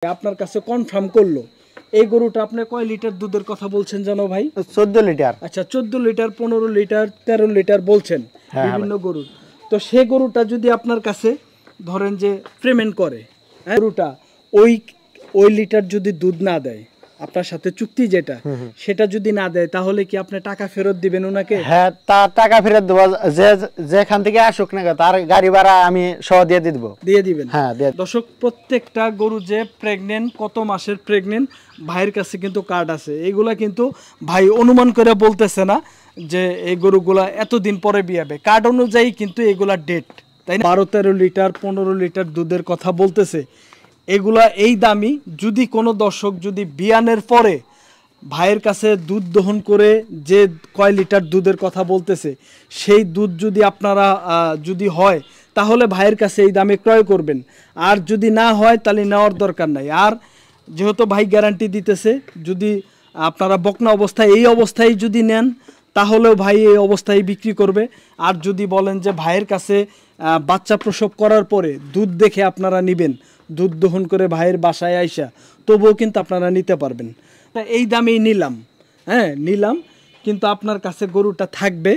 আপনার কাছে কনফার্ম করলো এই গরুটা আপনি কয় লিটার দুধের কথা বলছেন জানো ভাই? 14 লিটার। আচ্ছা 14 লিটার 15 লিটার 13 লিটার বলছেন বিভিন্ন গরুর। তো সেই গরুটা যদি আপনার কাছে ধরেন যে পেমেন্ট করে, গরুটা ওই ওই লিটার যদি দুধ না দেয়, আপনার সাথে চুক্তি যেটা সেটা যদি না দেয়, তাহলে কি আপনি টাকা ফেরত দিবেন ওনাকে? হ্যাঁ, তার টাকা ফেরত দেব। যেখান থেকে আসুক না তার গাড়ি ভাড়া আমি সহ দিয়ে দিব। দিয়ে দিবেন? হ্যাঁ। দর্শক, প্রত্যেকটা গরু যে প্রেগনেন্ট, কত মাসের প্রেগনেন্ট, ভাইয়ের কাছে কিন্তু কার্ড আছে। এইগুলা কিন্তু ভাই অনুমান করে বলতেছে না যে এই গরুগুলা এতদিন পরে বিয়াবে, কার্ড অনুযায়ী কিন্তু এগুলা ডেট, তাই না? 12-13 লিটার 15 লিটার দুধের কথা বলতেছে। এগুলা এই দামি। যদি কোনো দর্শক যদি বিয়ানের পরে ভাইয়ের কাছে দুধ দহন করে যে কয় লিটার দুধের কথা বলতেছে, সেই দুধ যদি আপনারা যদি হয়, তাহলে ভাইয়ের কাছে এই দামে ক্রয় করবেন। আর যদি না হয় তাহলে নেওয়ার দরকার নাই। আর যেহেতু ভাই গ্যারান্টি দিতেছে, যদি আপনারা বকনা অবস্থায় এই অবস্থায় যদি নেন, তাহলেও ভাই এই অবস্থায় বিক্রি করবে। আর যদি বলেন যে ভাইয়ের কাছে বাচ্চা প্রসব করার পরে দুধ দেখে আপনারা নেবেন, দুধ দহন করে ভাইয়ের বাসায় আইসা, তবুও কিন্তু আপনারা নিতে পারবেন। তা এই দামেই নিলাম, নিলাম, কিন্তু আপনার কাছে গরুটা থাকবে।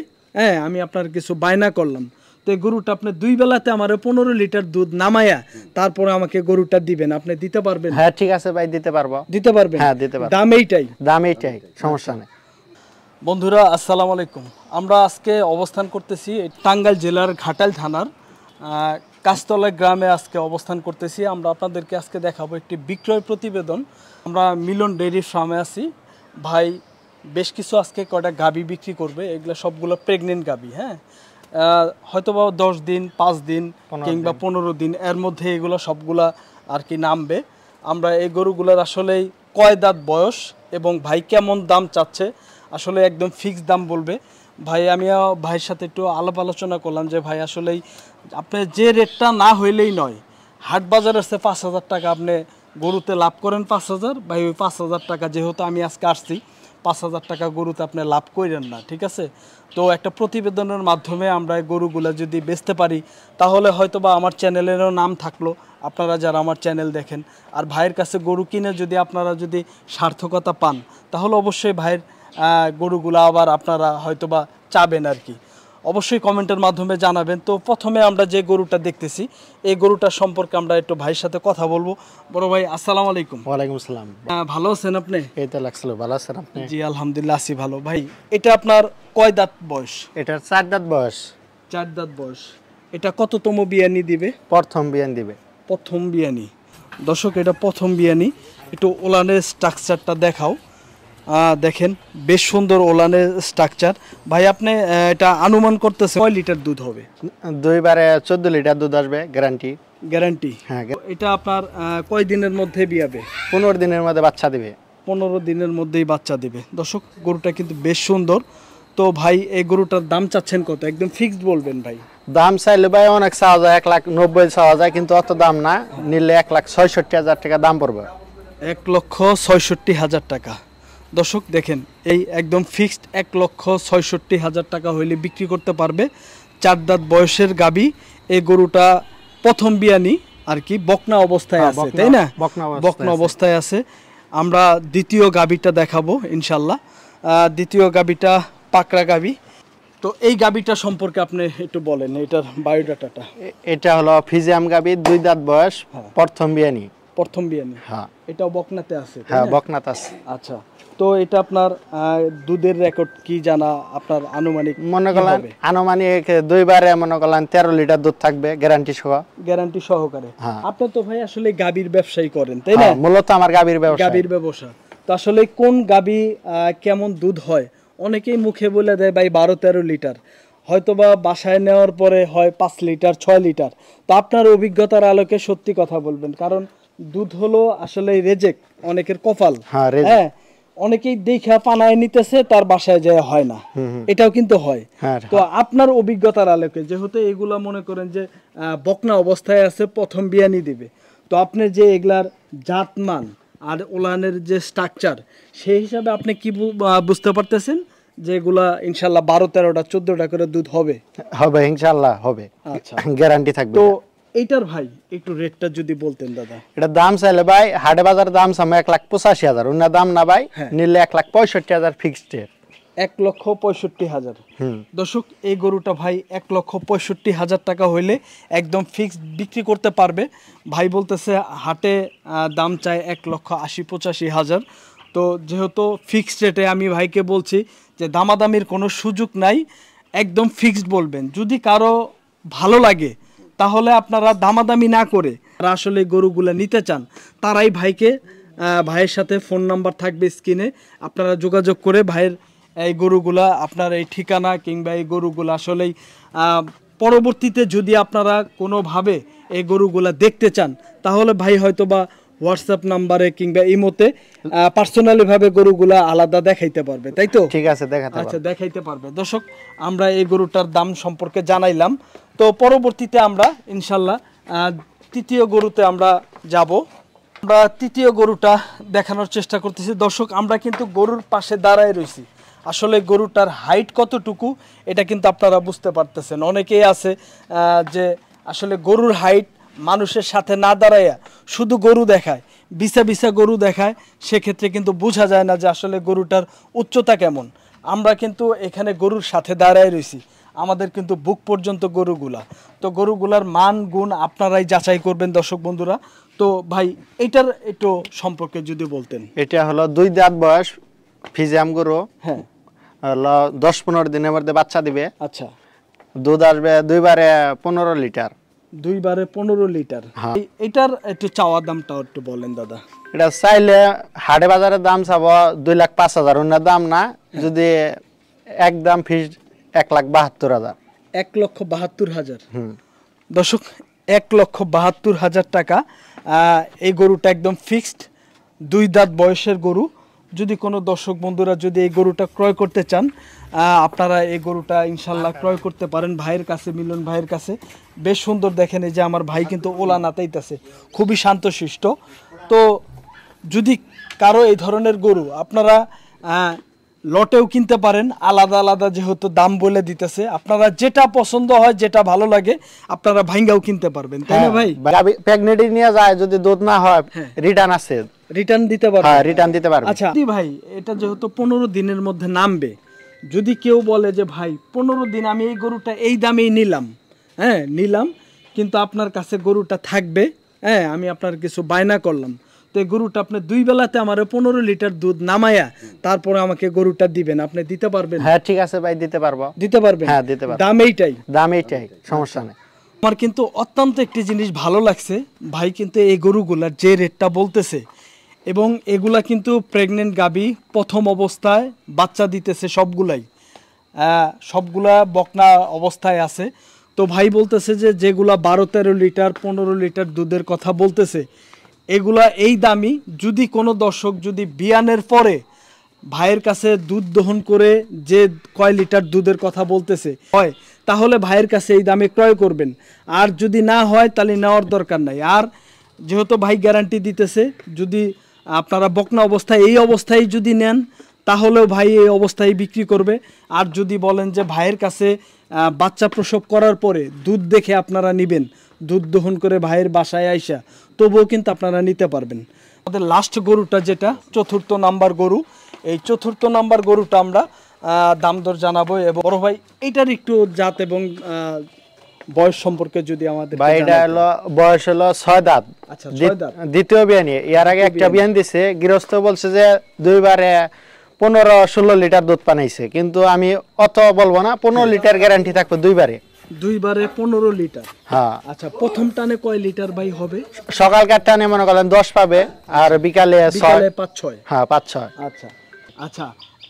আমি আপনার কিছু বায়না করলাম, তো এই গরুটা আপনি 2 বেলাতে আমার 15 লিটার দুধ নামায়া তারপরে আমাকে গরুটা দিবেন, আপনি দিতে পারবেন? হ্যাঁ, ঠিক আছে ভাই, দিতে পারবো। দিতে পারবেন? হ্যাঁ, দিতে পারবো। দাম এইটাই, সমস্যা নেই। বন্ধুরা আসসালামু আলাইকুম। আমরা আজকে অবস্থান করতেছি টাঙ্গাইল জেলার ঘাটাইল থানার কাশতলা গ্রামে আজকে অবস্থান করতেছি। আমরা আপনাদেরকে আজকে দেখাবো একটি বিক্রয় প্রতিবেদন। আমরা মিলন ডেইরি ফার্মে আছি। ভাই বেশ কিছু আজকে কয়টা গাভী বিক্রি করবে, এগুলো সবগুলো প্রেগনেন্ট গাভী। হয়তোবা 10 দিন, 5 দিন কিংবা 15 দিন এর মধ্যে এগুলো সবগুলা আর কি নামবে। আমরা এই গরুগুলোর আসলেই কয় দাঁত বয়স এবং ভাই কেমন দাম চাচ্ছে, আসলে একদম ফিক্সড দাম বলবে ভাই। আমিও ভাইয়ের সাথে একটু আলাপ আলোচনা করলাম যে ভাই আসলেই আপনি যে রেটটা না হইলেই নয়, হাট বাজার আছে 5,000 টাকা আপনি গরুতে লাভ করেন 5,000, ভাই ওই 5,000 টাকা যেহেতু আমি আজকে আসছি, 5,000 টাকা গরুতে আপনি লাভ করেন না, ঠিক আছে? তো একটা প্রতিবেদনের মাধ্যমে আমরা এই গরুগুলো যদি বেচতে পারি, তাহলে হয়তো বা আমার চ্যানেলেরও নাম থাকলো, আপনারা যারা আমার চ্যানেল দেখেন। আর ভাইয়ের কাছে গরু কিনে যদি আপনারা যদি সার্থকতা পান, তাহলে অবশ্যই ভাইয়ের গরুগুলো আবার আপনারা হয়তোবা চাবেন আর কি। অবশ্যই কমেন্টের মাধ্যমে জানাবেন। তো প্রথমে আমরা যে গরুটা দেখতেছি, এই গরুটার সম্পর্কে আমরা একটু ভাইয়ের সাথে কথা বলবো। বড় ভাই আসসালামু আলাইকুম। ওয়ালাইকুম আসসালাম। ভালো আছেন আপনি? এই তো লাগছিল, ভালো আছেন আপনি? জি আলহামদুলিল্লাহ আছি ভালো। ভাই এটা আপনার কয় দাঁত বয়স? এটার 4 দাঁত বয়স। 4 দাঁত বয়স। এটা কততম বিয়ানি দিবে? প্রথম বিয়ান দিবে। প্রথম বিয়ানি। দর্শক, এটা প্রথম বিয়ানি। একটু ওলানের স্ট্রাকচারটা দেখাও। দেখেন বেশ সুন্দর ওলানের স্ট্রাকচার। ভাই আপনি এটা অনুমান করতেছে কয় লিটার দুধ হবে? 2 বারে 14 লিটার দুধ আসবে, গ্যারান্টি। গ্যারান্টি? হ্যাঁ। এটা আপনার কয় দিনের মধ্যে বিয়াবে? 15 দিনের মধ্যে বাচ্চা দিবে। 15 দিনের মধ্যেই বাচ্চা দিবে। দর্শক, গরুটা কিন্তু বেশ সুন্দর। তো ভাই এই গরুটার দাম চাচ্ছেন কত? একদম ফিক্সড বলবেন ভাই। দাম চাইলে ভাই অনেক চাওয়া যায়, 1,90,000 চাওয়া যায়, কিন্তু অত দাম না। নিলে 1,66,000 টাকা দাম পড়বে। 1,66,000 টাকা। দর্শক দেখেন, এই একদম ফিক্সড 1,66,000 টাকা হইলে বিক্রি করতে পারবে। 4 দাঁত বয়সের গাবি। এই গরুটা প্রথম বিয়ানি আর কি, বকনা অবস্থায় আছে, তাই না? বকনা অবস্থায় আছে। আমরা দ্বিতীয় গাবিটা দেখাবো ইনশাল্লাহ। দ্বিতীয় গাবিটা পাকড়া গাবি। তো এই গাবিটা সম্পর্কে আপনি একটু বলেন, এটার বায়োডাটাটা। এটা হলো ফিজিয়াম গাবি, 2 দাঁত বয়স, প্রথম বিয়ানি। প্রথম বিয়ানি? হ্যাঁ। এটাও বকনাতে আছে? হ্যাঁ, বকনাতে আছে। আচ্ছা, তো এটা আপনার দুধের রেকর্ড কি জানা আপনার আনুমানিক? মনে করলেন আনুমানিক 2 বারে মনে করলেন 13 লিটার দুধ থাকবে, গ্যারান্টি সহ। গ্যারান্টি সহকারে? আপনি তো ভাই আসলে গাবির ব্যবসায়ী করেন, তাই না? মূলত আমার গাবির ব্যবসা। তো আসলে কোন গাবি কেমন দুধ হয়, অনেকেই মুখে বলে দেয় ভাই 12-13 লিটার, হয়তোবা বাসায় নেওয়ার পরে হয় 5 লিটার 6 লিটার। তো আপনার অভিজ্ঞতার আলোকে সত্যি কথা বলবেন, কারণ দুধ হলো আসলে রেজেক, অনেকের কপাল। হ্যাঁ, অনেকেই দেখা পানায় নিতেছে, তার বাসায় যায় হয় না, এটাও কিন্তু হয়। তো আপনার অভিজ্ঞতার আলোকে, যেহেতু এগুলা মনে করেন যে বকনা অবস্থায় আছে, প্রথম বিয়ানি দিবে, তো আপনি যে এগুলার জাতমান আর ওলানের যে স্ট্রাকচার, সেই হিসাবে আপনি কি বুঝতে পারতেছেন যে এগুলা ইনশাল্লাহ 12, 13টা 14টা করে দুধ হবে? ইনশাল্লাহ হবে। আচ্ছা, গ্যারান্টি থাকবে। তো এইটার ভাই একটু রেটটা যদি বলতেন দাদা। এটা দাম চাইলে ভাই হাটে বাজারে দাম চামে 1,85,000, অন্য দাম না ভাই, নিলে 1,65,000 ফিক্সড রেট। 1,65,000। দর্শক এই গরুটা ভাই 1,65,000 টাকা হইলে একদম ফিক্সড বিক্রি করতে পারবে। ভাই বলতেছে হাটে দাম চায় 1,80,85,000। তো যেহেতু ফিক্সড রেটে আমি ভাইকে বলছি যে দামাদামির কোনো সুযোগ নাই, একদম ফিক্সড বলবেন। যদি কারো ভালো লাগে তাহলে আপনারা দামাদামি না করে যারা আসলে গরুগুলো নিতে চান তারাই ভাইয়ের সাথে ফোন নাম্বার থাকবে স্ক্রিনে, আপনারা যোগাযোগ করে ভাইয়ের এই গরুগুলা আপনার এই ঠিকানা কিংবা এই গরুগুলো আসলেই পরবর্তীতে যদি আপনারা কোনোভাবে এই গরুগুলা দেখতে চান তাহলে ভাই হয়তো বা হোয়াটসঅ্যাপ নাম্বারে কিংবা ইমোতে পার্সোনালি ভাবে গরুগুলা আলাদা দেখাইতে পারবে, তাই তো? ঠিক আছে, আচ্ছা, দেখাইতে পারবে। দর্শক আমরা এই গরুটার দাম সম্পর্কে জানাইলাম। তো পরবর্তীতে আমরা ইনশাল্লাহ তৃতীয় গরুতে আমরা যাব। আমরা তৃতীয় গরুটা দেখানোর চেষ্টা করতেছি। দর্শক আমরা কিন্তু গরুর পাশে দাঁড়ায় রয়েছি, আসলে গরুটার হাইট কতটুকু এটা কিন্তু আপনারা বুঝতে পারতেছেন। অনেকেই আছে যে আসলে গরুর হাইট মানুষের সাথে না দাঁড়াইয়া শুধু গরু দেখায়, বিছা গরু দেখায়, সেক্ষেত্রে কিন্তু বোঝা যায় না যে আসলে গরুটার উচ্চতা কেমন। আমরা কিন্তু এখানে গরুর সাথে দাঁড়ায় রয়েছি, আমাদের কিন্তু বুক পর্যন্ত গরুগুলা। তো গরুগুলার মান গুণ আপনারাই যাচাই করবেন দর্শক বন্ধুরা। তো ভাই এটার একটু সম্পর্কে যদি বলতেন। এটা হলো 2 দাঁত বয়স ফিজিয়াম গরু। হ্যাঁ, হলো 10-15 দিনের মধ্যে বাচ্চা দিবে। আচ্ছা, দুধ আসবে 2 বারে 15 লিটার। 2 বারে 15 লিটার। এটার একটু চাওয়া দামটা একটু বলেন দাদা। এটা চাইলে হাটে বাজারে দাম চাবো 2,05,000, অন্য দাম না। যদি একদম ফিক্সড 1,72,000। 1,72,000। দর্শক 1,72,000 টাকা এই গরুটা একদম ফিক্সড, 2 দাঁত বয়সের গরু। যদি কোনো দর্শক বন্ধুরা যদি এই গরুটা ক্রয় করতে চান আপনারা এই গরুটা ইনশাল্লাহ ক্রয় করতে পারেন ভাইয়ের কাছে, মিলন ভাইয়ের কাছে। বেশ সুন্দর, দেখেন এই যে আমার ভাই কিন্তু ওলা নাতাইতেছে, খুবই শান্তশিষ্ট। তো যদি কারো এই ধরনের গরু আপনারা লটেও কিনতে পারেন, আলাদা আলাদা যেহেতু দাম বলে দিতেছে, আপনারা যেটা পছন্দ হয় যেটা ভালো লাগে আপনারা ভাঙ্গাও কিনতে পারবেন, তাই না ভাই? প্রেগনেন্ট নিয়ে যায়, যদি দুধ না হয় রিটার্ন আছে, রিটার্ন দিতে পারবে। হ্যাঁ, রিটার্ন দিতে পারবে। আচ্ছা ভাই, এটা যেহেতু 15 দিনের মধ্যে নামবে, যদি কেউ বলে যে ভাই 15 দিন আমি এই গরুটা এই দামেই নিলাম, হ্যাঁ নিলাম, কিন্তু আপনার কাছে গরুটা থাকবে, হ্যাঁ আমি আপনার কিছু বায়না করলাম, তো এই গরুটা আপনি 2 বেলাতে আমার 15 লিটার দুধ নামায়া তারপরে আমাকে গরুটা দিবেন, আপনি দিতে পারবেন? হ্যাঁ ঠিক আছে ভাই, দিতে পারবো। দিতে পারবেন? হ্যাঁ দিতে পারবো। দাম এইটাই? দাম এইটাই, সমস্যা নেই। আমার কিন্তু অত্যন্ত একটি জিনিস ভালো লাগছে, ভাই কিন্তু এই গরুগুলার যে রেটটা বলতেছে, এবং এগুলা কিন্তু প্রেগনেন্ট গাবি, প্রথম অবস্থায় বাচ্চা দিতেছে, সবগুলা বকনা অবস্থায় আছে। তো ভাই বলতেছে যে যেগুলা 12-13 লিটার 15 লিটার দুধের কথা বলতেছে এগুলা এই দামি। যদি কোনো দর্শক যদি বিয়ানের পরে ভাইয়ের কাছে দুধ দহন করে যে কয় লিটার দুধের কথা বলতেছে হয়, তাহলে ভাইয়ের কাছে এই দামে ক্রয় করবেন। আর যদি না হয় তাহলে নেওয়ার দরকার নাই। আর যেহেতু ভাই গ্যারান্টি দিতেছে, যদি আপনারা বকনা অবস্থায় এই অবস্থায় যদি নেন তাহলেও ভাই এই অবস্থায় বিক্রি করবে। আর যদি বলেন যে ভাইয়ের কাছে বাচ্চা প্রসব করার পরে দুধ দেখে আপনারা নেবেন, দুধ দহন করে ভাইয়ের বাসায় আইসা, তবুও কিন্তু আপনারা নিতে পারবেন। আমাদের লাস্ট গরুটা যেটা 4র্থ নাম্বার গরু, এই 4র্থ নাম্বার গরুটা আমরা দাম দর জানাবো। এবং বড় ভাই এটার একটু জাত এবং বয়স সম্পর্কে যদি আমাদের ভাই, এটা হলো বয়স হলো 6 দাঁত। আচ্ছা, 6 দাঁত, দ্বিতীয় বিয়ানি। এর আগে একটা বিয়ান দিছে, গৃহস্থ বলছে যে 2 বারে 15-16 লিটার দুধ পানাইছে, কিন্তু আমি অত বলবো না, 15 লিটার গ্যারান্টি থাকবে 2 বারে। 2 বারে 15 লিটার। হ্যাঁ। আচ্ছা, প্রথম টানে কয় লিটার ভাই হবে? সকালকার টানে মনে করেন 10 পাবে, আর বিকালে 5-6। হ্যাঁ 5-6। আচ্ছা আচ্ছা,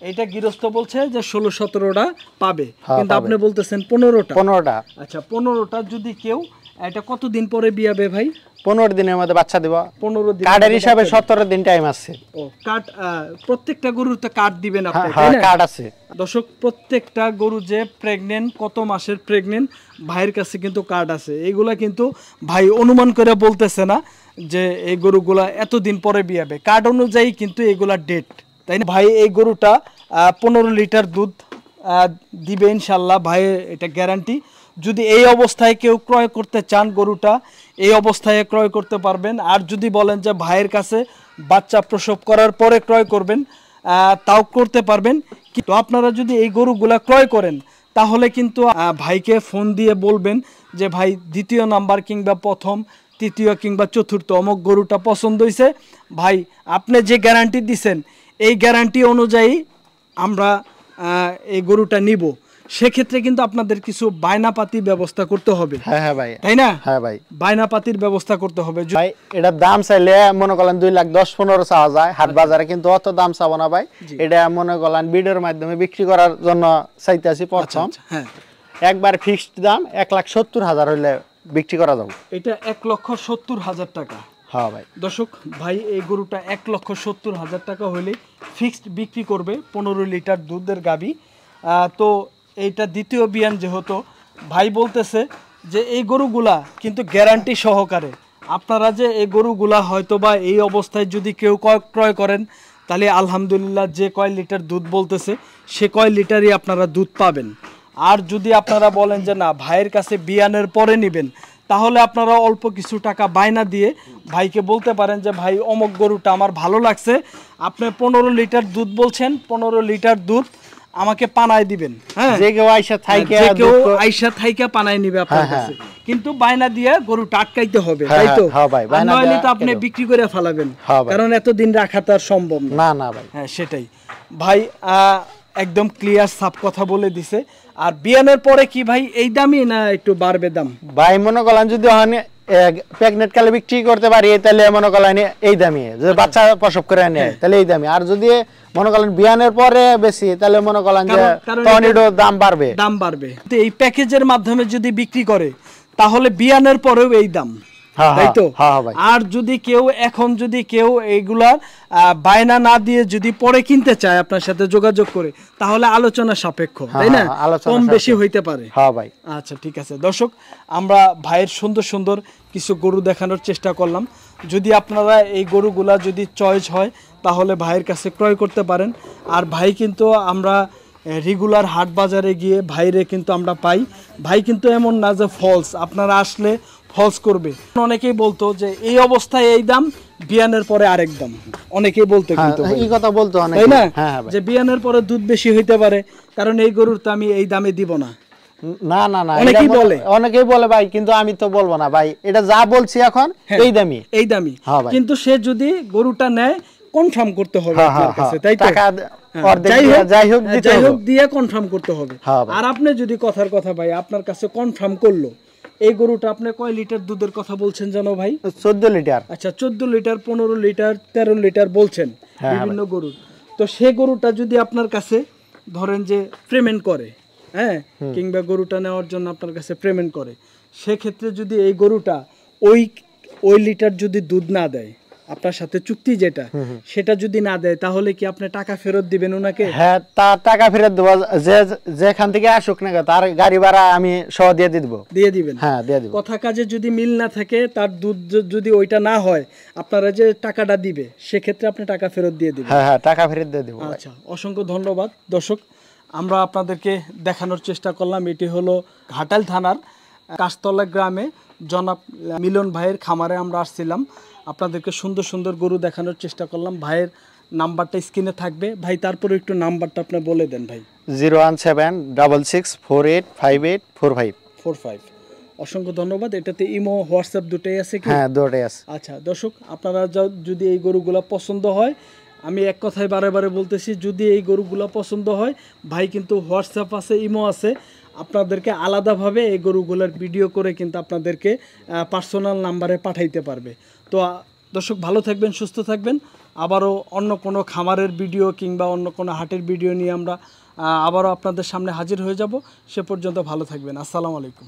এটা গৃহস্থ বলছে যে 16-17টা পাবে, কিন্তু আপনি বলতেছেন 15টা। আচ্ছা, 15টা যদি কেউ, এটা কতদিন পরে বিয়াবে ভাই? 15 দিনের মধ্যে বাচ্চা দিব। 15 দিন কার্ডের হিসাবে 17 দিন টাইম আছে। ও কার্ড, প্রত্যেকটা গরুতে কার্ড দিবেন আপনি? হ্যাঁ, কার্ড আছে। দর্শক, প্রত্যেকটা গরু যে প্রেগনেন্ট, কত মাসের প্রেগনেন্ট, ভাইয়ের কাছে কিন্তু কার্ড আছে। এইগুলা কিন্তু ভাই অনুমান করে বলতেছে না যে এই গরুগুলা এতদিন পরে বিয়াবে, কার্ড অনুযায়ী কিন্তু এগুলা ডেট, তাই না ভাই? এই গরুটা 15 লিটার দুধ দিবে ইনশাল্লাহ, ভাই এটা গ্যারান্টি। যদি এই অবস্থায় কেউ ক্রয় করতে চান গরুটা এই অবস্থায় ক্রয় করতে পারবেন। আর যদি বলেন যে ভাইয়ের কাছে বাচ্চা প্রসব করার পরে ক্রয় করবেন তাও করতে পারবেন। কিন্তু আপনারা যদি এই গরুগুলা ক্রয় করেন তাহলে কিন্তু ভাইকে ফোন দিয়ে বলবেন যে ভাই দ্বিতীয় নাম্বার কিংবা প্রথম তৃতীয় কিংবা চতুর্থ অমুক গরুটা পছন্দ হয়েছে, ভাই আপনি যে গ্যারান্টি দিছেন এই গ্যারান্টি অনুযায়ী আমরা এই গরুটা নিব। সেক্ষেত্রে কিন্তু আপনাদের কিছু বায়নাপাতি ব্যবস্থা করতে হবে। হ্যাঁ ভাই, তাই না? হ্যাঁ ভাই, বায়নাপাতির ব্যবস্থা করতে হবে। ভাই এটার দাম চাইলে মনে করেন 2,10,15 চাওয়া যায় হাট বাজারে, কিন্তু অত দাম চাবো না ভাই। এটা মনে করেন ভিডিওর মাধ্যমে বিক্রি করার জন্য চাইতেছি প্রথম। হ্যাঁ, একবার ফিক্সড দাম 1,70,000 হইলে বিক্রি করা যাবে। এটা 1,70,000 টাকা। হ্যাঁ ভাই। দর্শক ভাই এই গরুটা 1,70,000 টাকা হলে ফিক্সড বিক্রি করবে 15 লিটার দুধের গাবি। তো এইটা দ্বিতীয় বিয়ান যেহেতু ভাই বলতেছে যে এই গরুগুলা কিন্তু গ্যারান্টি সহকারে আপনারা যে এই গরুগুলা হয়তো বা এই অবস্থায় যদি কেউ ক্রয় করেন তাহলে আলহামদুলিল্লাহ যে কয় লিটার দুধ বলতেছে সে কয় লিটারই আপনারা দুধ পাবেন। আর যদি আপনারা বলেন যে না ভাইয়ের কাছে বিয়ানের পরে নেবেন তাহলে আপনারা অল্প কিছু টাকা বায়না দিয়ে ভাইকে বলতে পারেন যে ভাই অমুক গরুটা আমার ভালো লাগছে, আপনি 15 লিটার দুধ বলছেন, 15 লিটার দুধ আমাকে পানায় দিবেন। হ্যাঁ, যে কেউ আইসা থাইকে আইসা থাইকা পানায় নিবে আপনার কাছে, কিন্তু বায়না দিয়ে গরুটা আটকাইতে হবে, তাই তো? নইলে তো আপনি বিক্রি করে ফেলাবেন, কারণ এতদিন রাখা তো আর সম্ভব না। না ভাই, হ্যাঁ সেটাই ভাই একদম ক্লিয়ার সাফ কথা বলে দিছে। আর বিয়ানের পরে কি ভাই এই দামই না একটু বাড়বে দাম? ভাই মনে করেন যদি প্রেগনেন্ট কালে বিক্রি করতে পারি তাহলে মনে করেন এই দামই, যদি বাচ্চা প্রসব করে নেয় তাহলে এই দামই। আর যদি মনে করেন বিয়ানের পরে বেশি তাহলে মনে করেন যে টর্নেডো দাম বাড়বে। এই প্যাকেজের মাধ্যমে যদি বিক্রি করে তাহলে বিয়ানের পরেও এই দাম, তাই তো? আর যদি কেউ এখন যদি কেউ এইগুলার বায়না না দিয়ে যদি পরে কিনতে চায় আপনার সাথে যোগাযোগ করে তাহলে আলোচনা সাপেক্ষ, তাই না? কম বেশি হইতে পারে। হ্যাঁ ভাই। আচ্ছা ঠিক আছে দর্শক, আমরা ভাইয়ের সুন্দর সুন্দর কিছু গরু দেখানোর চেষ্টা করলাম। যদি আপনারা এই গরুগুলা যদি চয়েস হয় তাহলে ভাইয়ের কাছে ক্রয় করতে পারেন। আর ভাই কিন্তু আমরা রেগুলার হাট বাজারে গিয়ে ভাইরে কিন্তু আমরা পাই। ভাই কিন্তু এমন না যে ফলস, আপনারা আসলে ফলস করবে। অনেকেই বলতো যে এই অবস্থায় এই দাম, বিয়ানের পরে আরেক দাম, অনেকেই বলতো, কিন্তু এই কথা বলতো অনেকে, তাই না? যে বিয়ানের পরে দুধ বেশি হইতে পারে কারণ এই গরুর তো আমি এই দামে দিব না। না না না, অনেকেই বলে ভাই, কিন্তু আমি তো বলবো না ভাই, এটা যা বলছি এখন এই দামি। কিন্তু সে যদি গরুটা নেয় কনফার্ম করতে হবে আপনার কাছে, তাই তো? যাই হোক দিয়ে কনফার্ম করতে হবে। আর আপনি যদি কথার কথা ভাই আপনার কাছে কনফার্ম করলো এই গরুটা আপনি কয় লিটার দুধের কথা বলছেন জানো ভাই? 14 লিটার। আচ্ছা 14 লিটার, 15 লিটার, 13 লিটার বলছেন বিভিন্ন গরুর। তো সে গরুটা যদি আপনার কাছে ধরেন যে পেমেন্ট করে, হ্যাঁ, কিংবা গরুটা নেওয়ার জন্য আপনার কাছে পেমেন্ট করে, সেক্ষেত্রে যদি এই গরুটা ওই লিটার যদি দুধ না দেয়, আপনার সাথে চুক্তি যেটা সেটা যদি না দেয় তাহলে কি আপনি টাকা ফেরত দিবেন ওনাকে? হ্যাঁ, তার টাকা ফেরত দেব, যেখান থেকে আসুক না তার গাড়ি ভাড়া আমি সহ দিয়ে দিবেন। হ্যাঁ, দিয়ে দিব। কথা কাজে যদি মিল না থাকে, তার দুধ যদি ওইটা না হয়, আপনারা যে টাকাটা দিবে সেক্ষেত্রে আপনি টাকা ফেরত দিয়ে দিবেন। হ্যাঁ, টাকা ফেরত দিয়ে দিব। আচ্ছা, অসংখ্য ধন্যবাদ দর্শক। আমরা আপনাদেরকে দেখানোর চেষ্টা করলাম, এটি হলো ঘাটাল থানার কাশতলা গ্রামে জনাব মিলন ভাইয়ের খামারে আমরা আসছিলাম। আপনাদেরকে সুন্দর সুন্দর গরু দেখানোর চেষ্টা করলাম। ভাইয়ের নাম্বারটা স্ক্রিনে থাকবে। ভাই তারপরে একটু নাম্বারটা আপনি বলে দেন ভাই। 01766485845। অসংখ্য ধন্যবাদ। এটাতে ইমো হোয়াটসঅ্যাপ দুটোই আছে কি? হ্যাঁ, দুটোই আছে। আচ্ছা দর্শক, আপনারা যদি এই গরুগুলো পছন্দ হয়, আমি এক কথায় বারে বারে বলতেছি, যদি এই গরুগুলো পছন্দ হয়, ভাই কিন্তু হোয়াটসঅ্যাপ আছে, ইমো আছে, আপনাদেরকে আলাদাভাবে এই গরুগুলোর ভিডিও করে কিন্তু আপনাদেরকে পার্সোনাল নাম্বারে পাঠাইতে পারবে। তো দর্শক ভালো থাকবেন, সুস্থ থাকবেন। আবারও অন্য কোনো খামারের ভিডিও কিংবা অন্য কোনো হাটের ভিডিও নিয়ে আমরা আবারও আপনাদের সামনে হাজির হয়ে যাব। সে পর্যন্ত ভালো থাকবেন। আসসালামু আলাইকুম।